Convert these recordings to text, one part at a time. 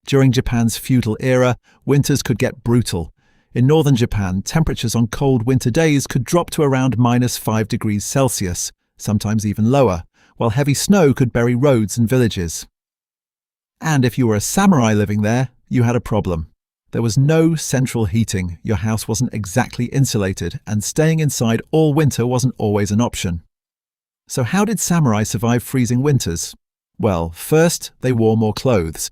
During Japan's feudal era, winters could get brutal. In northern Japan, temperatures on cold winter days could drop to around -5 degrees Celsius, sometimes even lower, while heavy snow could bury roads and villages. And if you were a samurai living there, you had a problem. There was no central heating, your house wasn't exactly insulated, and staying inside all winter wasn't always an option. So how did samurai survive freezing winters? Well, first, they wore more clothes.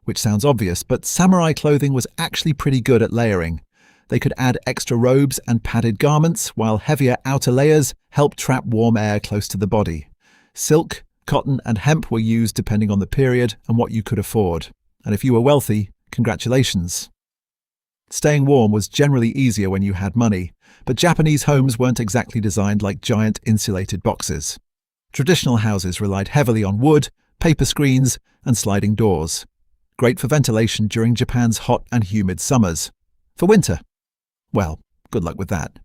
Which sounds obvious, but samurai clothing was actually pretty good at layering. They could add extra robes and padded garments, while heavier outer layers helped trap warm air close to the body. Silk, cotton, and hemp were used depending on the period and what you could afford. And if you were wealthy, congratulations. Staying warm was generally easier when you had money, but Japanese homes weren't exactly designed like giant insulated boxes. Traditional houses relied heavily on wood, paper screens, and sliding doors. Great for ventilation during Japan's hot and humid summers. For winter, well, good luck with that.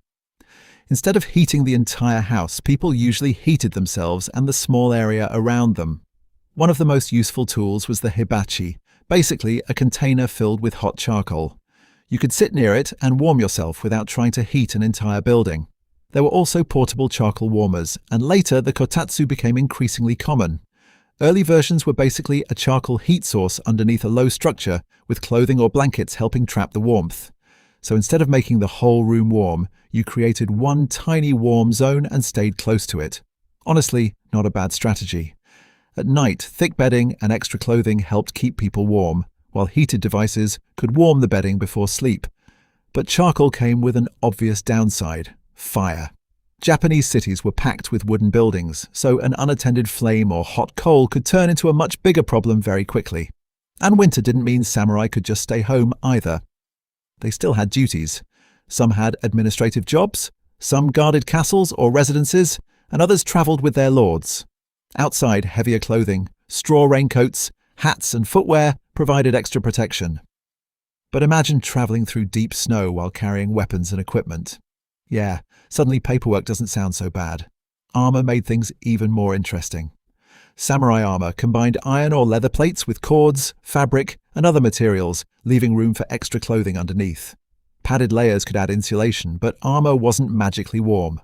Instead of heating the entire house, people usually heated themselves and the small area around them. One of the most useful tools was the hibachi, basically a container filled with hot charcoal. You could sit near it and warm yourself without trying to heat an entire building. There were also portable charcoal warmers, and later the kotatsu became increasingly common. Early versions were basically a charcoal heat source underneath a low structure with clothing or blankets helping trap the warmth. So instead of making the whole room warm, you created one tiny warm zone and stayed close to it. Honestly, not a bad strategy. At night, thick bedding and extra clothing helped keep people warm, while heated devices could warm the bedding before sleep. But charcoal came with an obvious downside: fire. Japanese cities were packed with wooden buildings, so an unattended flame or hot coal could turn into a much bigger problem very quickly. And winter didn't mean samurai could just stay home either. They still had duties. Some had administrative jobs, some guarded castles or residences, and others travelled with their lords. Outside, heavier clothing, straw raincoats, hats and footwear provided extra protection. But imagine travelling through deep snow while carrying weapons and equipment. Yeah, suddenly paperwork doesn't sound so bad. Armour made things even more interesting. Samurai armour combined iron or leather plates with cords, fabric, and other materials, leaving room for extra clothing underneath. Padded layers could add insulation, but armour wasn't magically warm.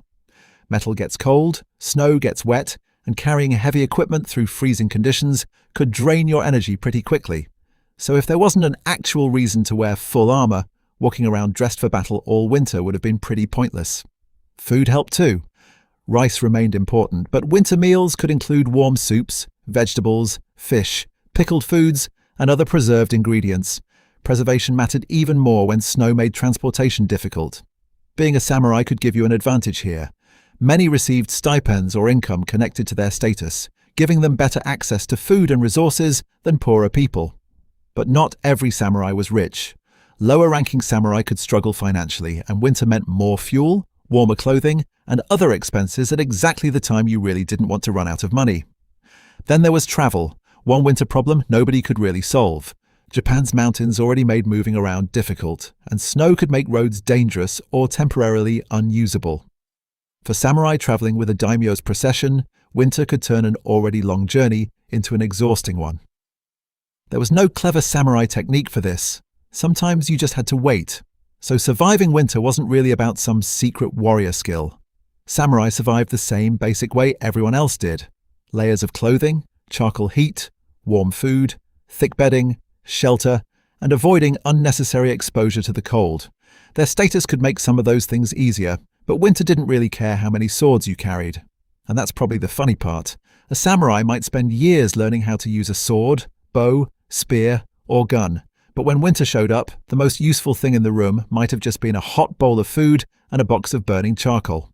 Metal gets cold, snow gets wet, and carrying heavy equipment through freezing conditions could drain your energy pretty quickly. So if there wasn't an actual reason to wear full armour, walking around dressed for battle all winter would have been pretty pointless. Food helped too. Rice remained important, but winter meals could include warm soups, vegetables, fish, pickled foods, and other preserved ingredients. Preservation mattered even more when snow made transportation difficult. Being a samurai could give you an advantage here. Many received stipends or income connected to their status, giving them better access to food and resources than poorer people. But not every samurai was rich. Lower-ranking samurai could struggle financially, and winter meant more fuel, warmer clothing, and other expenses at exactly the time you really didn't want to run out of money. Then there was travel, one winter problem nobody could really solve. Japan's mountains already made moving around difficult, and snow could make roads dangerous or temporarily unusable. For samurai traveling with a daimyo's procession, winter could turn an already long journey into an exhausting one. There was no clever samurai technique for this. Sometimes you just had to wait. So surviving winter wasn't really about some secret warrior skill. Samurai survived the same basic way everyone else did. Layers of clothing, charcoal heat, warm food, thick bedding, shelter, and avoiding unnecessary exposure to the cold. Their status could make some of those things easier, but winter didn't really care how many swords you carried. And that's probably the funny part. A samurai might spend years learning how to use a sword, bow, spear, or gun. But when winter showed up, the most useful thing in the room might have just been a hot bowl of food and a box of burning charcoal.